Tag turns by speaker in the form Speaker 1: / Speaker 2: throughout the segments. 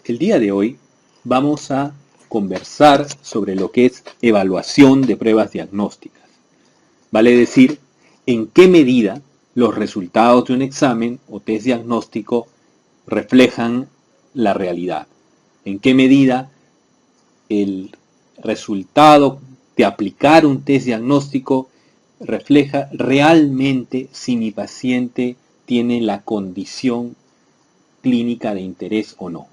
Speaker 1: El día de hoy vamos a conversar sobre lo que es evaluación de pruebas diagnósticas. Vale decir, en qué medida los resultados de un examen o test diagnóstico reflejan la realidad. En qué medida el resultado de aplicar un test diagnóstico refleja realmente si mi paciente tiene la condición clínica de interés o no.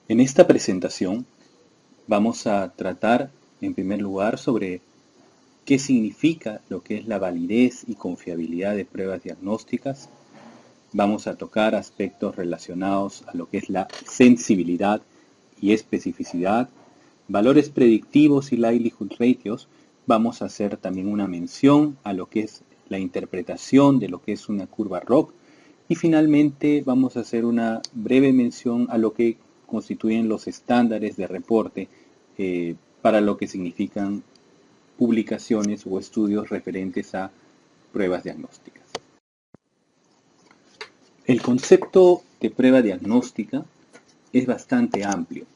Speaker 1: En esta presentación vamos a tratar en primer lugar sobre qué significa lo que es la validez y confiabilidad de pruebas diagnósticas. Vamos a tocar aspectos relacionados a lo que es la sensibilidad y especificidad, valores predictivos y likelihood ratios. Vamos a hacer también una mención a lo que es la interpretación de lo que es una curva ROC. Y finalmente vamos a hacer una breve mención a lo que constituyen los estándares de reporte para lo que significan publicaciones o estudios referentes a pruebas diagnósticas. El concepto de prueba diagnóstica es bastante amplio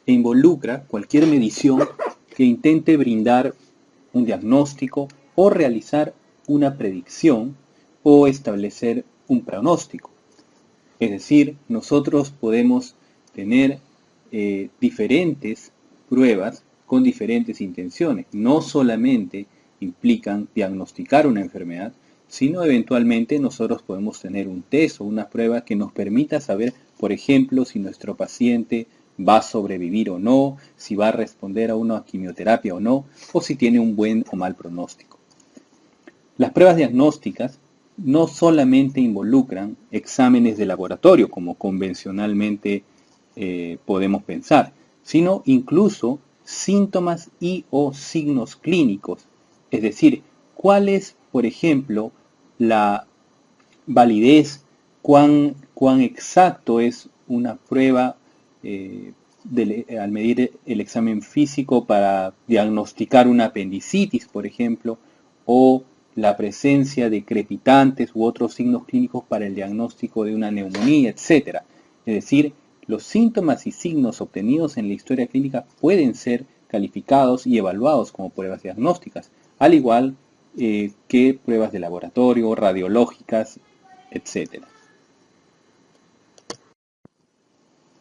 Speaker 1: e involucra cualquier medición que intente brindar un diagnóstico o realizar una predicción o establecer un pronóstico. Es decir, nosotros podemos tener diferentes pruebas con diferentes intenciones. No solamente implican diagnosticar una enfermedad, sino eventualmente nosotros podemos tener un test o una prueba que nos permita saber, por ejemplo, si nuestro paciente va a sobrevivir o no, si va a responder a una quimioterapia o no, o si tiene un buen o mal pronóstico. Las pruebas diagnósticas no solamente involucran exámenes de laboratorio, como convencionalmente podemos pensar, sino incluso síntomas y o signos clínicos. Es decir, cuál es, por ejemplo, la validez, cuán exacto es una prueba al medir el examen físico para diagnosticar una apendicitis, por ejemplo, o la presencia de crepitantes u otros signos clínicos para el diagnóstico de una neumonía, etc. Es decir, los síntomas y signos obtenidos en la historia clínica pueden ser calificados y evaluados como pruebas diagnósticas, al igual que pruebas de laboratorio, radiológicas, etc.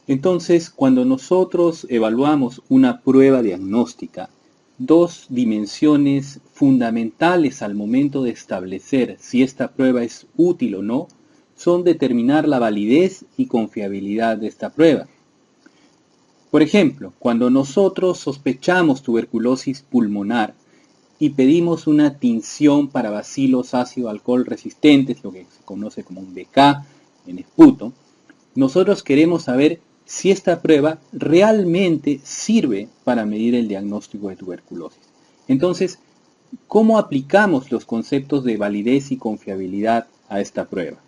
Speaker 1: Entonces, cuando nosotros evaluamos una prueba diagnóstica, dos dimensiones fundamentales al momento de establecer si esta prueba es útil o no son determinar la validez y confiabilidad de esta prueba. Por ejemplo, cuando nosotros sospechamos tuberculosis pulmonar y pedimos una tinción para bacilos ácido alcohol resistentes, lo que se conoce como un BK en esputo, nosotros queremos saber si esta prueba realmente sirve para medir el diagnóstico de tuberculosis. Entonces, ¿cómo aplicamos los conceptos de validez y confiabilidad a esta prueba?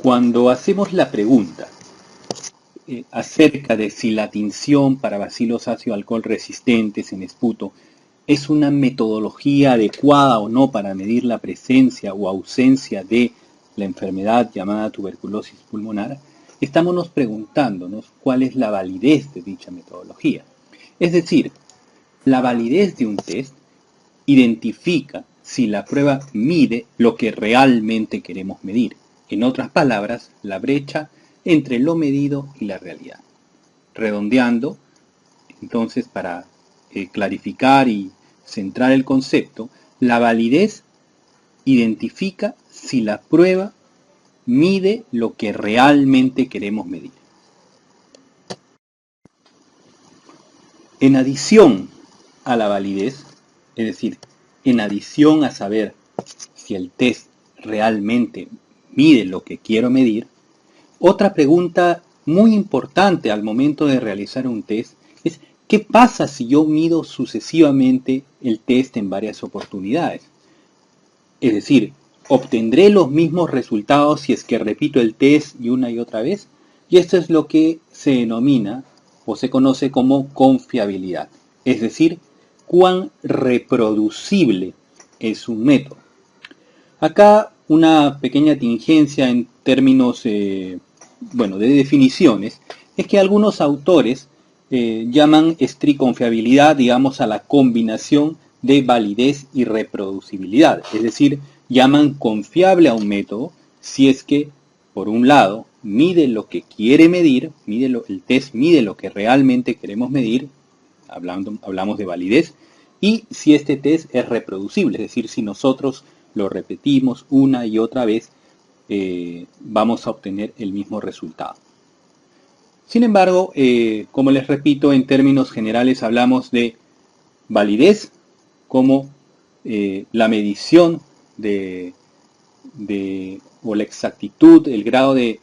Speaker 1: Cuando hacemos la pregunta acerca de si la tinción para bacilos ácido alcohol resistentes en esputo es una metodología adecuada o no para medir la presencia o ausencia de la enfermedad llamada tuberculosis pulmonar, estamos preguntándonos cuál es la validez de dicha metodología. Es decir, la validez de un test identifica si la prueba mide lo que realmente queremos medir. En otras palabras, la brecha entre lo medido y la realidad. Redondeando, entonces, para clarificar y centrar el concepto, la validez identifica si la prueba mide lo que realmente queremos medir. En adición a la validez, es decir, en adición a saber si el test realmente mide lo que quiero medir, otra pregunta muy importante al momento de realizar un test es ¿qué pasa si yo mido sucesivamente el test en varias oportunidades? Es decir, ¿obtendré los mismos resultados si es que repito el test y una y otra vez? Y esto es lo que se denomina o se conoce como confiabilidad. Es decir, cuán reproducible es un método. Acá una pequeña tingencia términos, bueno, de definiciones, es que algunos autores llaman estriconfiabilidad, digamos, a la combinación de validez y reproducibilidad. Es decir, llaman confiable a un método si es que, por un lado, mide lo que quiere medir, el test mide lo que realmente queremos medir, hablamos de validez, y si este test es reproducible, es decir, si nosotros lo repetimos una y otra vez, vamos a obtener el mismo resultado. Sin embargo, como les repito, en términos generales hablamos de validez como la medición o la exactitud, el grado de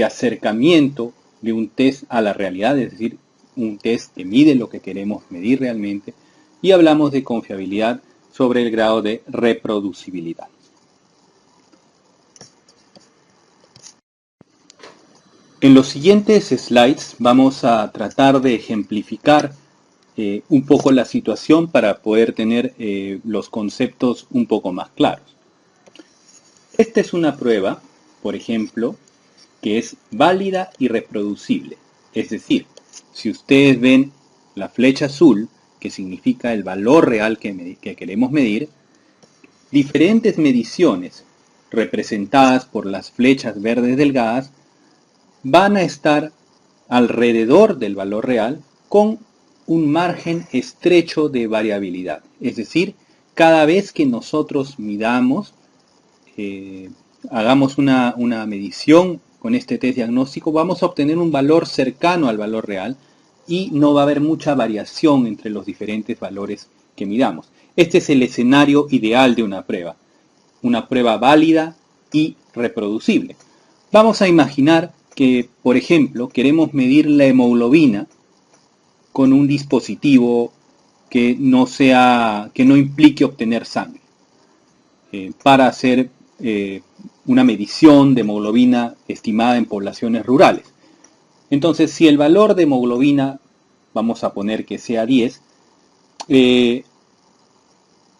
Speaker 1: acercamiento de un test a la realidad, es decir, un test que mide lo que queremos medir realmente, y hablamos de confiabilidad sobre el grado de reproducibilidad. En los siguientes slides vamos a tratar de ejemplificar un poco la situación para poder tener los conceptos un poco más claros. Esta es una prueba, por ejemplo, que es válida y reproducible. Es decir, si ustedes ven la flecha azul, que significa el valor real que queremos medir, diferentes mediciones representadas por las flechas verdes delgadas van a estar alrededor del valor real con un margen estrecho de variabilidad. Es decir, cada vez que nosotros midamos, hagamos una medición con este test diagnóstico, vamos a obtener un valor cercano al valor real y no va a haber mucha variación entre los diferentes valores que midamos. Este es el escenario ideal de una prueba válida y reproducible. Vamos a imaginar que, por ejemplo, queremos medir la hemoglobina con un dispositivo que no implique obtener sangre, para hacer una medición de hemoglobina estimada en poblaciones rurales. Entonces, si el valor de hemoglobina, vamos a poner que sea 10,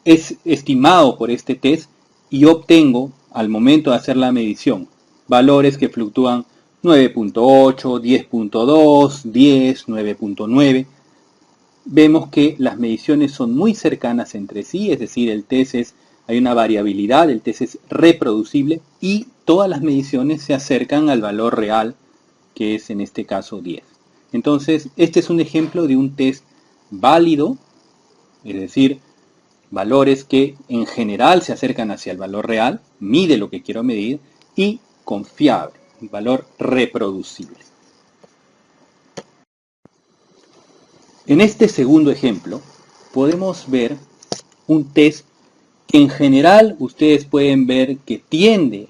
Speaker 1: es estimado por este test y obtengo, al momento de hacer la medición, valores que fluctúan 9.8, 10.2, 10, 9.9. Vemos que las mediciones son muy cercanas entre sí, es decir, hay una variabilidad, el test es reproducible y todas las mediciones se acercan al valor real, que es en este caso 10. Entonces, este es un ejemplo de un test válido, es decir, valores que en general se acercan hacia el valor real, mide lo que quiero medir, y confiable, un valor reproducible. En este segundo ejemplo podemos ver un test que en general ustedes pueden ver que tiende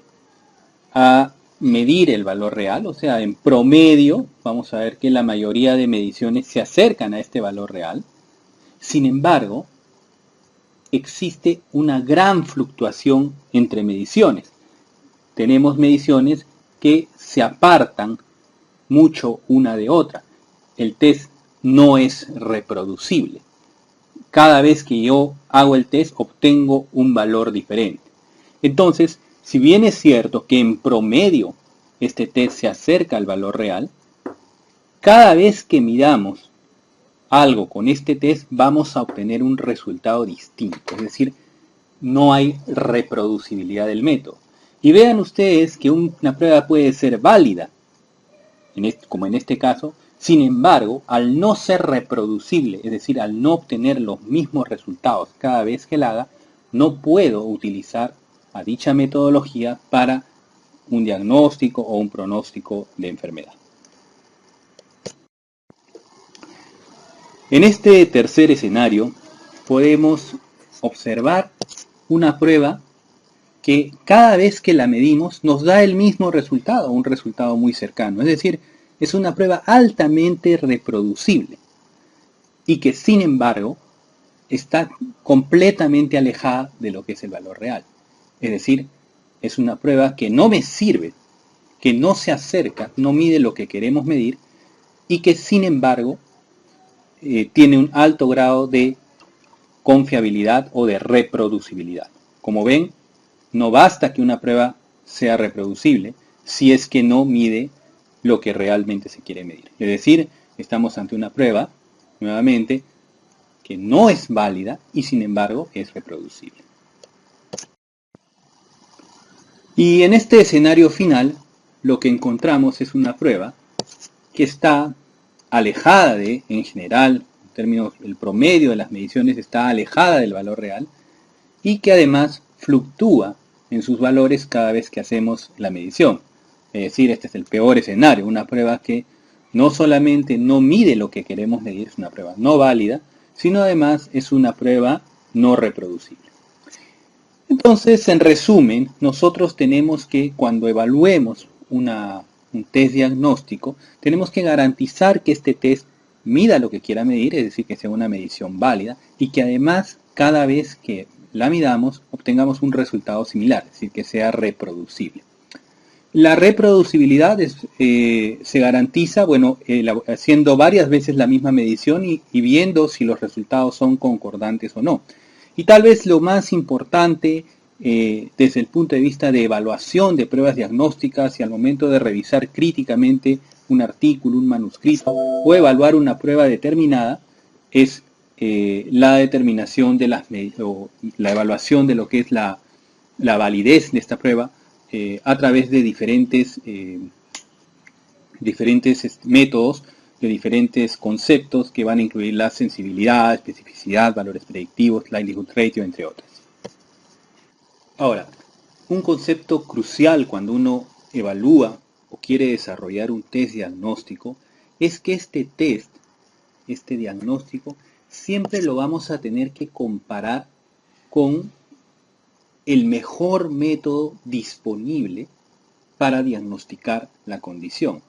Speaker 1: a medir el valor real, o sea, en promedio vamos a ver que la mayoría de mediciones se acercan a este valor real. Sin embargo, existe una gran fluctuación entre mediciones. Tenemos mediciones que se apartan mucho una de otra. El test no es reproducible. Cada vez que yo hago el test obtengo un valor diferente. Entonces, si bien es cierto que en promedio este test se acerca al valor real, cada vez que midamos algo con este test vamos a obtener un resultado distinto. Es decir, no hay reproducibilidad del método. Y vean ustedes que una prueba puede ser válida, como en este caso. Sin embargo, al no ser reproducible, es decir, al no obtener los mismos resultados cada vez que la haga, no puedo utilizar a dicha metodología para un diagnóstico o un pronóstico de enfermedad. En este tercer escenario podemos observar una prueba que cada vez que la medimos nos da el mismo resultado, un resultado muy cercano. Es decir, es una prueba altamente reproducible y que sin embargo está completamente alejada de lo que es el valor real. Es decir, es una prueba que no me sirve, que no se acerca, no mide lo que queremos medir y que sin embargo tiene un alto grado de confiabilidad o de reproducibilidad. Como ven, no basta que una prueba sea reproducible si es que no mide lo que realmente se quiere medir. Es decir, estamos ante una prueba, nuevamente, que no es válida y sin embargo es reproducible. Y en este escenario final, lo que encontramos es una prueba que está alejada de, en general, en términos, el promedio de las mediciones está alejada del valor real y que además fluctúa en sus valores cada vez que hacemos la medición. Es decir, este es el peor escenario, una prueba que no solamente no mide lo que queremos medir, es una prueba no válida, sino además es una prueba no reproducible. Entonces, en resumen, nosotros tenemos que, cuando evaluemos un test diagnóstico, tenemos que garantizar que este test mida lo que quiera medir, es decir, que sea una medición válida, y que además, cada vez que la midamos, obtengamos un resultado similar, es decir, que sea reproducible. La reproducibilidad se garantiza, bueno, haciendo varias veces la misma medición y viendo si los resultados son concordantes o no. Y tal vez lo más importante desde el punto de vista de evaluación de pruebas diagnósticas y al momento de revisar críticamente un artículo, un manuscrito o evaluar una prueba determinada es la determinación de o la evaluación de lo que es la validez de esta prueba a través de diferentes métodos, de diferentes conceptos que van a incluir la sensibilidad, especificidad, valores predictivos, likelihood ratio, entre otras. Ahora, un concepto crucial cuando uno evalúa o quiere desarrollar un test diagnóstico es que este test, este diagnóstico, siempre lo vamos a tener que comparar con el mejor método disponible para diagnosticar la condición.